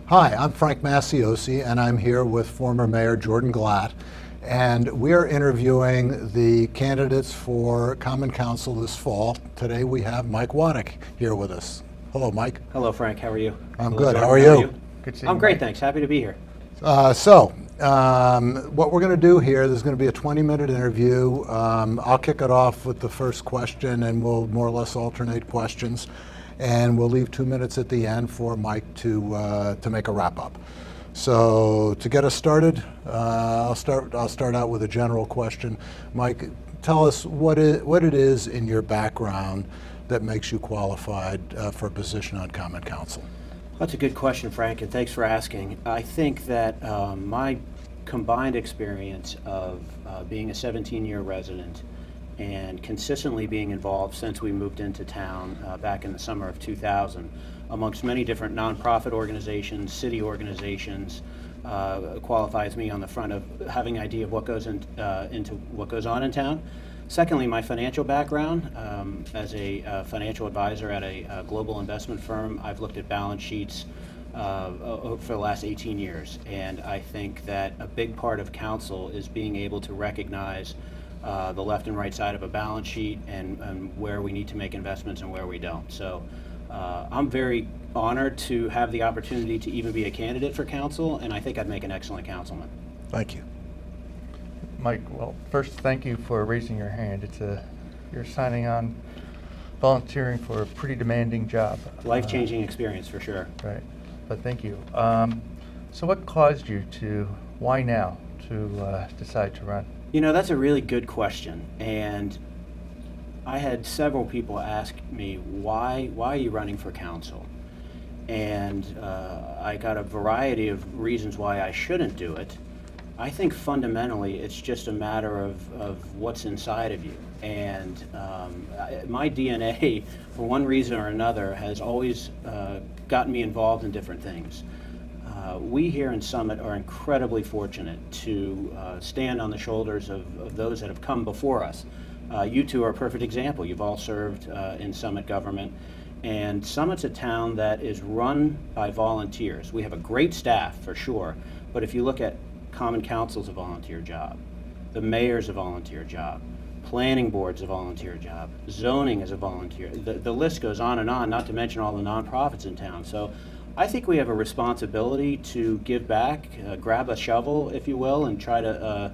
Hi, I'm Frank Masiosi, and I'm here with former Mayor Jordan Glatt, and we're interviewing the candidates for Common Council this fall. Today we have Mike Waddick here with us. Hello, Mike. Hello, Frank. How are you? I'm Hello, good. Jordan. How are you? Good to see you. I'm great, thanks. Happy to be here. What we're going to do here, there's going to be a 20-minute interview. I'll kick it off with the first question, and we'll more or less alternate questions. And we'll leave 2 minutes at the end for Mike to make a wrap-up. So to get us started, I'll start out with a general question. Mike, tell us what it is in your background that makes you qualified for a position on Common Council. That's a good question, Frank, and thanks for asking. I think that my combined experience of being a 17-year resident and consistently being involved since we moved into town back in the summer of 2000 amongst many different nonprofit organizations, city organizations, qualifies me on the front of having an idea of what goes into what goes on in town. Secondly, my financial background as a financial advisor at a global investment firm. I've looked at balance sheets for the last 18 years, and I think that a big part of council is being able to recognize the left and right side of a balance sheet and where we need to make investments and where we don't. So I'm very honored to have the opportunity to even be a candidate for council, and I think I'd make an excellent councilman. Thank you. Mike, well, first, thank you for raising your hand. You're signing on, volunteering for a pretty demanding job. Life-changing experience for sure. Right, but thank you. So what caused you why now, to decide to run? You know, that's a really good question, and I had several people ask me, why are you running for council? And I got a variety of reasons why I shouldn't do it. I think fundamentally it's just a matter of what's inside of you. And my DNA, for one reason or another, has always gotten me involved in different things. We here in Summit are incredibly fortunate to stand on the shoulders of those that have come before us. You two are a perfect example. You've all served in Summit government. And Summit's a town that is run by volunteers. We have a great staff, for sure. But if you look at Common Council's a volunteer job. The mayor's a volunteer job. Planning board's a volunteer job. Zoning is a volunteer. The list goes on and on, not to mention all the nonprofits in town. So I think we have a responsibility to give back, grab a shovel, if you will, and try to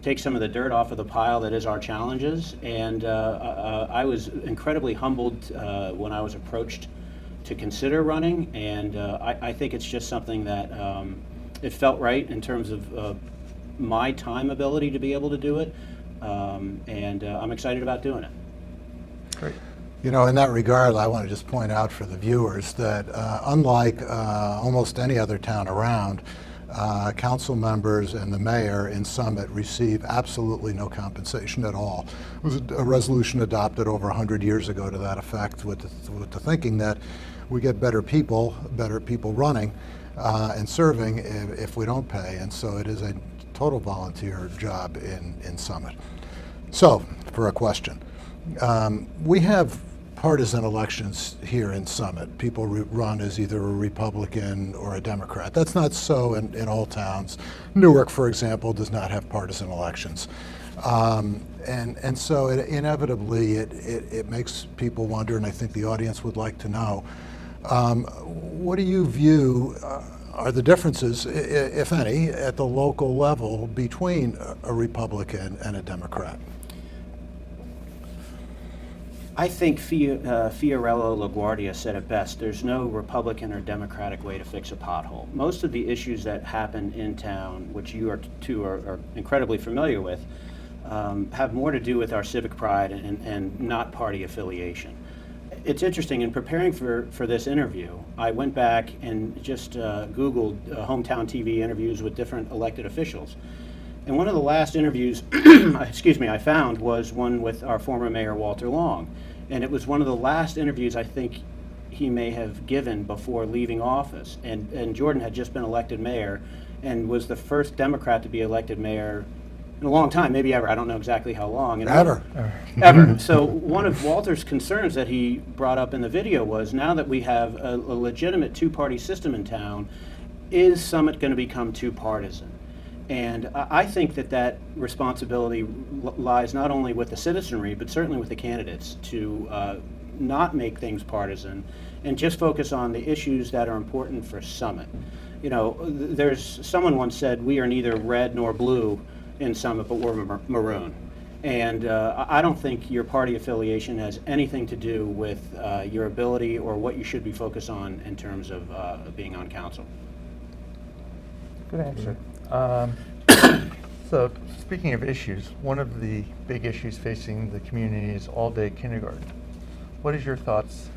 take some of the dirt off of the pile that is our challenges. And I was incredibly humbled when I was approached to consider running, and I think it's just something that it felt right in terms of my time ability to be able to do it, and I'm excited about doing it. Great. You know, in that regard, I want to just point out for the viewers that unlike almost any other town around, council members and the mayor in Summit receive absolutely no compensation at all. It was a resolution adopted over 100 years ago to that effect, with the thinking that we get better people running and serving if we don't pay, and so it is a total volunteer job in Summit. So, for a question, we have partisan elections here in Summit. People run as either a Republican or a Democrat. That's not so in all towns. Newark, for example, does not have partisan elections. And so inevitably it makes people wonder, and I think the audience would like to know, what do you view are the differences, if any, at the local level between a Republican and a Democrat? I think Fiorello LaGuardia said it best. There's no Republican or Democratic way to fix a pothole. Most of the issues that happen in town, which you two are incredibly familiar with, have more to do with our civic pride and not party affiliation. It's interesting, in preparing for this interview, I went back and just Googled hometown TV interviews with different elected officials. And one of the last interviews, I found was one with our former mayor, Walter Long. And it was one of the last interviews I think he may have given before leaving office. And Jordan had just been elected mayor and was the first Democrat to be elected mayor in a long time, maybe ever. I don't know exactly how long. And ever. So one of Walter's concerns that he brought up in the video was, now that we have a legitimate two-party system in town, is Summit going to become too partisan? And I think that that responsibility lies not only with the citizenry, but certainly with the candidates to not make things partisan and just focus on the issues that are important for Summit. You know, someone once said, we are neither red nor blue in Summit, but we're maroon. And I don't think your party affiliation has anything to do with your ability or what you should be focused on in terms of being on council. Good answer. So, speaking of issues, one of the big issues facing the community is all-day kindergarten. What is your thoughts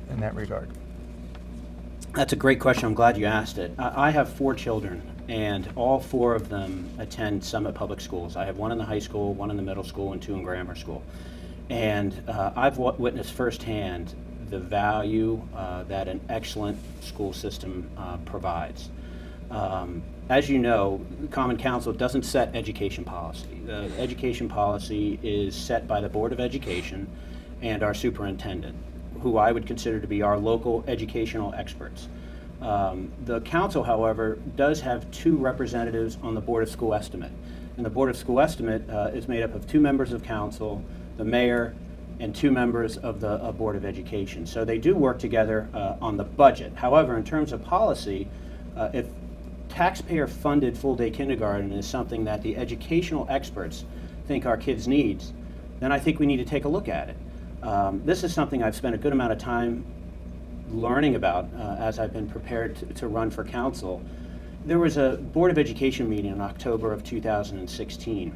in that regard? That's a great question. I'm glad you asked it. I have 4 children, and all 4 of them attend Summit Public Schools. I have 1 in the high school, 1 in the middle school, and 2 in grammar school. And I've witnessed firsthand the value that an excellent school system provides. As you know, Common Council doesn't set education policy. The education policy is set by the Board of Education and our superintendent, who I would consider to be our local educational experts. The council, however, does have 2 representatives on the Board of School Estimate. And the Board of School Estimate is made up of 2 members of council, the mayor, and 2 members of the Board of Education. So they do work together on the budget. However, in terms of policy, if taxpayer-funded full-day kindergarten is something that the educational experts think our kids need, then I think we need to take a look at it. This is something I've spent a good amount of time learning about as I've been prepared to run for council. There was a Board of Education meeting in October of 2016.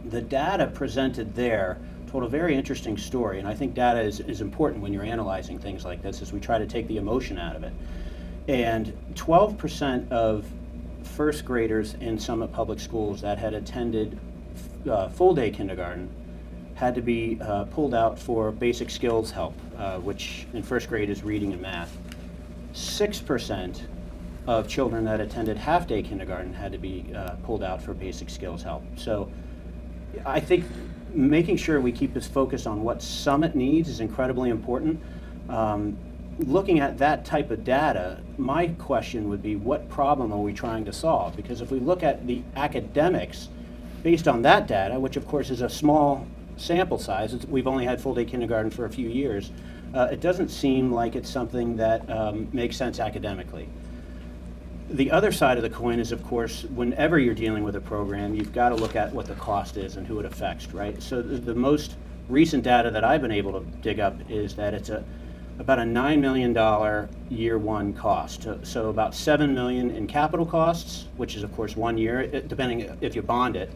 The data presented there told a very interesting story, and I think data is important when you're analyzing things like this, as we try to take the emotion out of it. And 12% of first graders in Summit Public Schools that had attended full-day kindergarten had to be pulled out for basic skills help, which in first grade is reading and math. 6% of children that attended half-day kindergarten had to be pulled out for basic skills help. So I think making sure we keep this focused on what Summit needs is incredibly important. Looking at that type of data, my question would be, what problem are we trying to solve? Because if we look at the academics based on that data, which of course is a small sample size, we've only had full-day kindergarten for a few years, it doesn't seem like it's something that makes sense academically. The other side of the coin is, of course, whenever you're dealing with a program, you've got to look at what the cost is and who it affects, right? So the most recent data that I've been able to dig up is that it's about a $9 million year one cost. So about $7 million in capital costs, which is of course 1 year, depending if you bond it,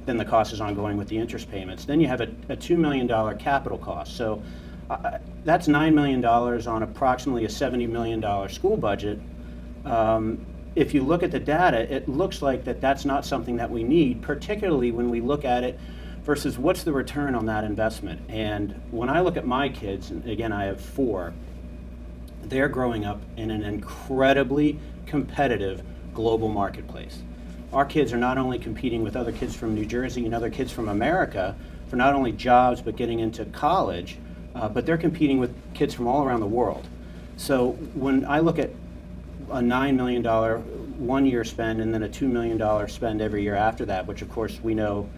then the cost is ongoing with the interest payments. Then you have a $2 million capital cost. So that's $9 million on approximately a $70 million school budget. If you look at the data, it looks like that's not something that we need, particularly when we look at it versus what's the return on that investment. And when I look at my kids, and again I have 4, they're growing up in an incredibly competitive global marketplace. Our kids are not only competing with other kids from New Jersey and other kids from America for not only jobs but getting into college, but they're competing with kids from all around the world. So when I look at a $9 million 1 year spend and then a $2 million spend every year after that, which of course we know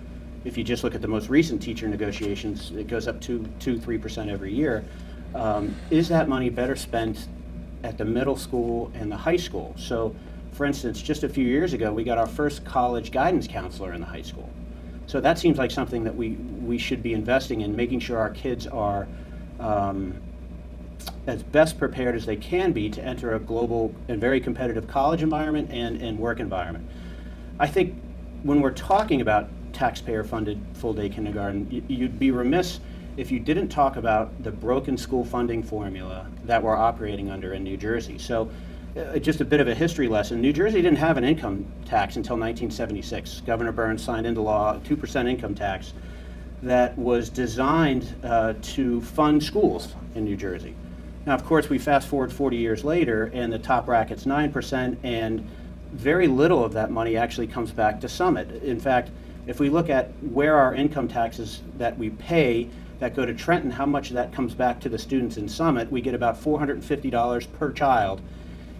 if you just look at the most recent teacher negotiations, it goes up to 2-3% every year. Is that money better spent at the middle school and the high school? So for instance, just a few years ago, we got our first college guidance counselor in the high school. So that seems like something that we should be investing in, making sure our kids are as best prepared as they can be to enter a global and very competitive college environment and work environment. I think when we're talking about taxpayer-funded full-day kindergarten, you'd be remiss if you didn't talk about the broken school funding formula that we're operating under in New Jersey. So just a bit of a history lesson. New Jersey didn't have an income tax until 1976. Governor Burns signed into law a 2% income tax that was designed to fund schools in New Jersey. Now, of course, we fast forward 40 years later, and the top bracket's 9%, and very little of that money actually comes back to Summit. In fact, if we look at where our income taxes that we pay that go to Trenton, how much of that comes back to the students in Summit, we get about $450 per child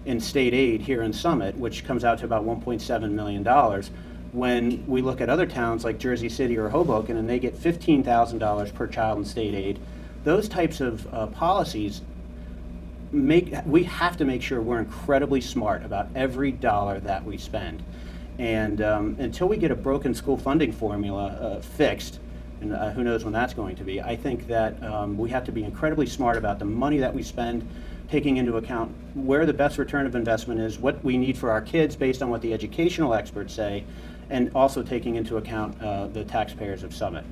in state aid here in Summit, which comes out to about $1.7 million, when we look at other towns like Jersey City or Hoboken and they get $15,000 per child in state aid. Those types of policies we have to make sure we're incredibly smart about every dollar that we spend. And until we get a broken school funding formula fixed, and who knows when that's going to be, I think that we have to be incredibly smart about the money that we spend, taking into account where the best return of investment is, what we need for our kids based on what the educational experts say, and also taking into account the taxpayers of Summit.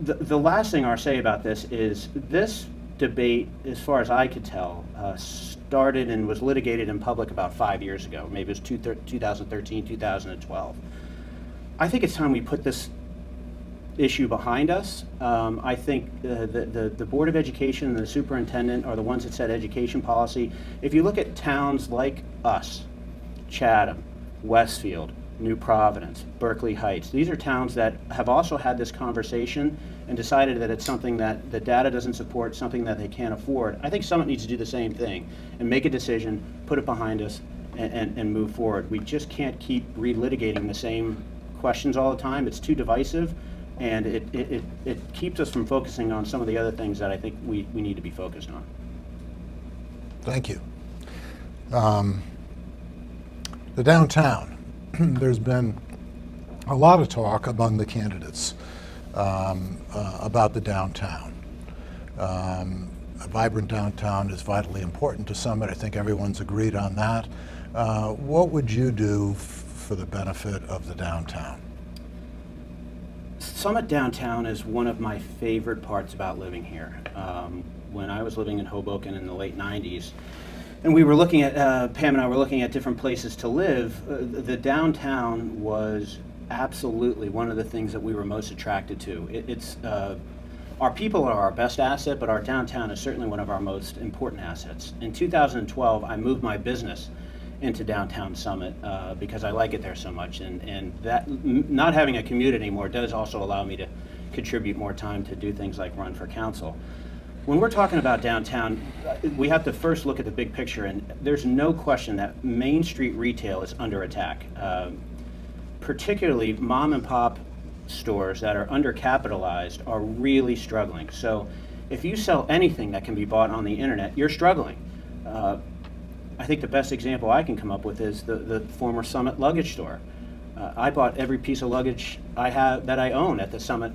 The last thing I'll say about this is this debate, as far as I could tell, started and was litigated in public about 5 years ago. Maybe it was 2013, 2012. I think it's time we put this issue behind us. I think the Board of Education and the superintendent are the ones that set education policy. If you look at towns like us, Chatham, Westfield, New Providence, Berkeley Heights, these are towns that have also had this conversation and decided that it's something that the data doesn't support, something that they can't afford. I think Summit needs to do the same thing and make a decision, put it behind us, and move forward. We just can't keep relitigating the same questions all the time. It's too divisive, and it keeps us from focusing on some of the other things that I think we need to be focused on. Thank you. The downtown, there's been a lot of talk among the candidates about the downtown. A vibrant downtown is vitally important to Summit. I think everyone's agreed on that. What would you do for the benefit of the downtown? Summit downtown is one of my favorite parts about living here. When I was living in Hoboken in the late 90s, and we were looking at, Pam and I were looking at different places to live, the downtown was absolutely one of the things that we were most attracted to. Our people are our best asset, but our downtown is certainly one of our most important assets. In 2012, I moved my business into downtown Summit because I like it there so much, and that not having a commute anymore does also allow me to contribute more time to do things like run for council. When we're talking about downtown, we have to first look at the big picture, and there's no question that Main Street retail is under attack. Particularly mom and pop stores that are undercapitalized are really struggling. So if you sell anything that can be bought on the internet, you're struggling. I think the best example I can come up with is the former Summit luggage store. I bought every piece of luggage that I own at the Summit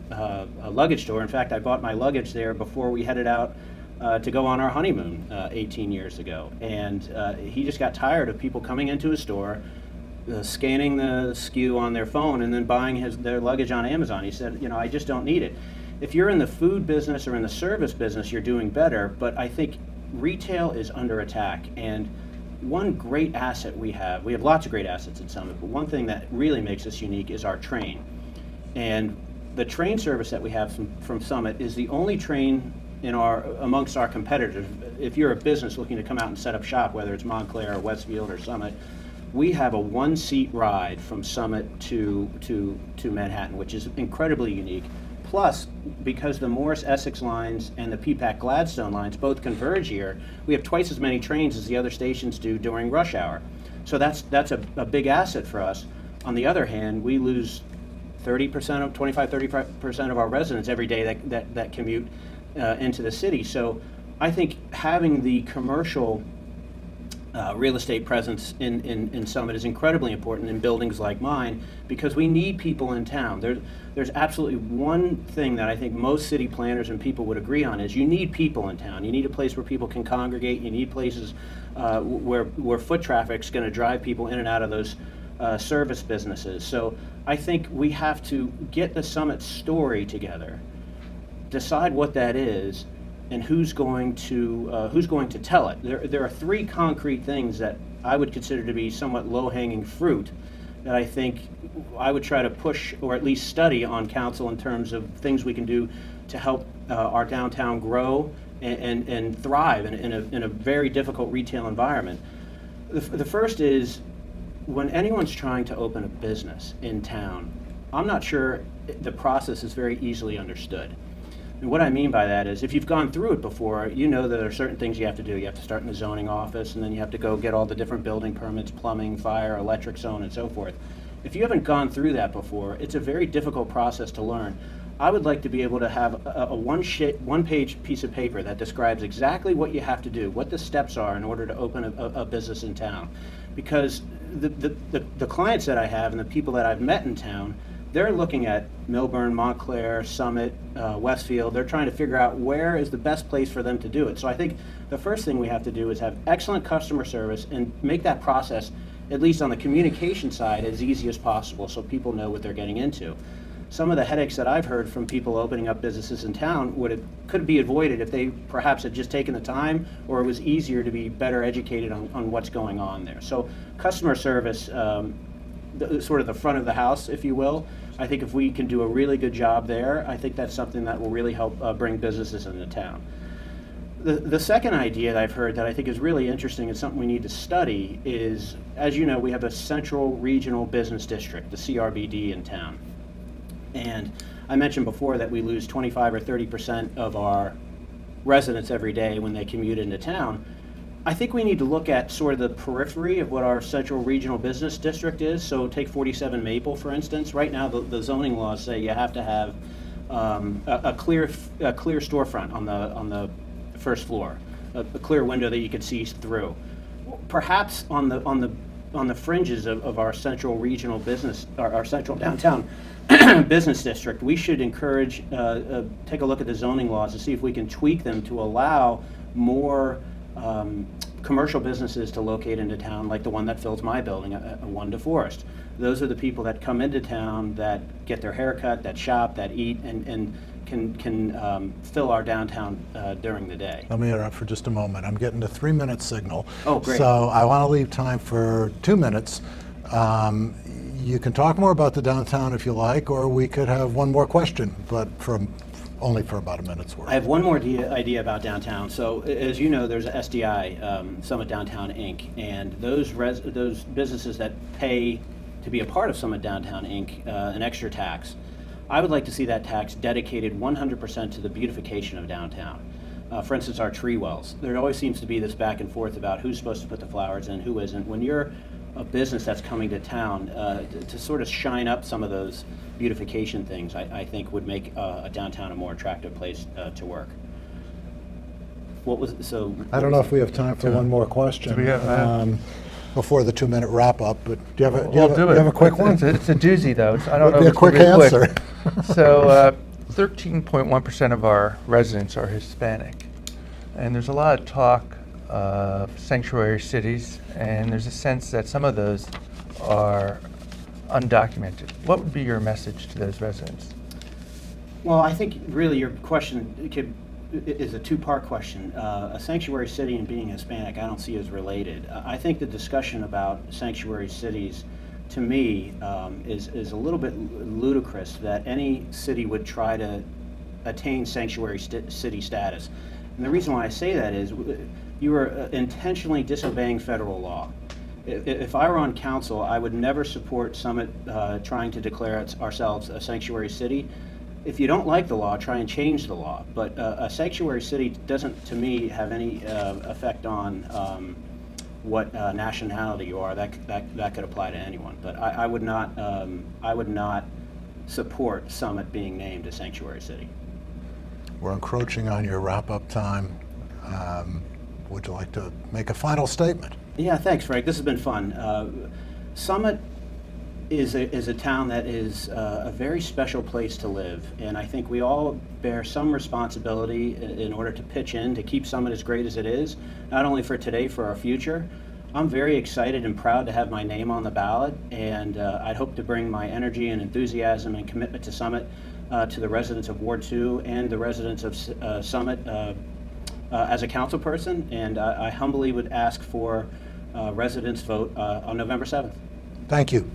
luggage store. In fact, I bought my luggage there before we headed out to go on our honeymoon 18 years ago. And he just got tired of people coming into his store, scanning the SKU on their phone, and then buying their luggage on Amazon. He said, I just don't need it. If you're in the food business or in the service business, you're doing better. But I think retail is under attack. And one great asset we have lots of great assets at Summit, but one thing that really makes us unique is our train. And the train service that we have from Summit is the only train amongst our competitors. If you're a business looking to come out and set up shop, whether it's Montclair or Westfield or Summit, we have a one-seat ride from Summit to Manhattan, which is incredibly unique. Plus, because the Morris-Essex lines and the Peapack-Gladstone lines both converge here, we have twice as many trains as the other stations do during rush hour. So that's a big asset for us. On the other hand, we lose 35% of our residents every day that commute into the city. So I think having the commercial real estate presence in Summit is incredibly important in buildings like mine, because we need people in town. There's absolutely one thing that I think most city planners and people would agree on is you need people in town. You need a place where people can congregate. You need places where foot traffic's going to drive people in and out of those service businesses. So I think we have to get the Summit story together, decide what that is, and who's going to tell it. There are three concrete things that I would consider to be somewhat low-hanging fruit that I think I would try to push or at least study on council in terms of things we can do to help our downtown grow and thrive in a very difficult retail environment. The first is, when anyone's trying to open a business in town, I'm not sure the process is very easily understood. And what I mean by that is, if you've gone through it before, you know that there are certain things you have to do. You have to start in the zoning office, and then you have to go get all the different building permits, plumbing, fire, electric, so on and so forth. If you haven't gone through that before, it's a very difficult process to learn. I would like to be able to have a one-page piece of paper that describes exactly what you have to do, what the steps are in order to open a business in town. Because the clients that I have and the people that I've met in town, they're looking at Millburn, Montclair, Summit, Westfield. They're trying to figure out where is the best place for them to do it. So I think the first thing we have to do is have excellent customer service and make that process, at least on the communication side, as easy as possible so people know what they're getting into. Some of the headaches that I've heard from people opening up businesses in town could be avoided if they perhaps had just taken the time, or it was easier to be better educated on what's going on there. So customer service, sort of the front of the house, if you will, I think if we can do a really good job there, I think that's something that will really help bring businesses into town. The second idea that I've heard that I think is really interesting and something we need to study is, as you know, we have a central regional business district, the CRBD in town. And I mentioned before that we lose 25 or 30% of our residents every day when they commute into town. I think we need to look at sort of the periphery of what our central regional business district is. So take 47 Maple, for instance. Right now, the zoning laws say you have to have a clear storefront on the first floor, a clear window that you could see through. Perhaps on the fringes of our central regional business, our central downtown business district, we should encourage, take a look at the zoning laws to see if we can tweak them to allow more commercial businesses to locate into town, like the one that fills my building, One DeForest. Those are the people that come into town, that get their hair cut, that shop, that eat, and can fill our downtown during the day. Let me interrupt for just a moment. I'm getting a 3-minute signal. Oh, great. So I want to leave time for 2 minutes. You can talk more about the downtown if you like, or we could have one more question, but only for about a minute's worth. I have one more idea about downtown. So, as you know, there's a SDI, Summit Downtown Inc., and those businesses that pay to be a part of Summit Downtown Inc. An extra tax. I would like to see that tax dedicated 100% to the beautification of downtown. For instance, our tree wells. There always seems to be this back and forth about who's supposed to put the flowers in, who isn't. When you're a business that's coming to town, to sort of shine up some of those beautification things, I think would make a downtown a more attractive place to work. I don't know if we have time for one more question. Do we have before the 2-minute wrap up, but do you have We'll a quick one? It's a doozy, though. I don't know. Be if a quick it's gonna be answer. So 13.1% of our residents are Hispanic. And there's a lot of talk of sanctuary cities, and there's a sense that some of those are undocumented. What would be your message to those residents? Well, I think really your question is a two-part question. A sanctuary city and being Hispanic, I don't see as related. I think the discussion about sanctuary cities, to me, is a little bit ludicrous that any city would try to attain sanctuary city status. And the reason why I say that is you are intentionally disobeying federal law. If I were on council, I would never support Summit trying to declare ourselves a sanctuary city. If you don't like the law, try and change the law. But a sanctuary city doesn't, to me, have any effect on what nationality you are. That could apply to anyone. But I would not support Summit being named a sanctuary city. We're encroaching on your wrap-up time. Would you like to make a final statement? Yeah, thanks, Frank. This has been fun. Summit is a town that is a very special place to live, and I think we all bear some responsibility in order to pitch in to keep Summit as great as it is, not only for today, for our future. I'm very excited and proud to have my name on the ballot, and I'd hope to bring my energy and enthusiasm and commitment to Summit to the residents of Ward 2 and the residents of Summit as a council person, and I humbly would ask for residents' vote on November 7th. Thank you.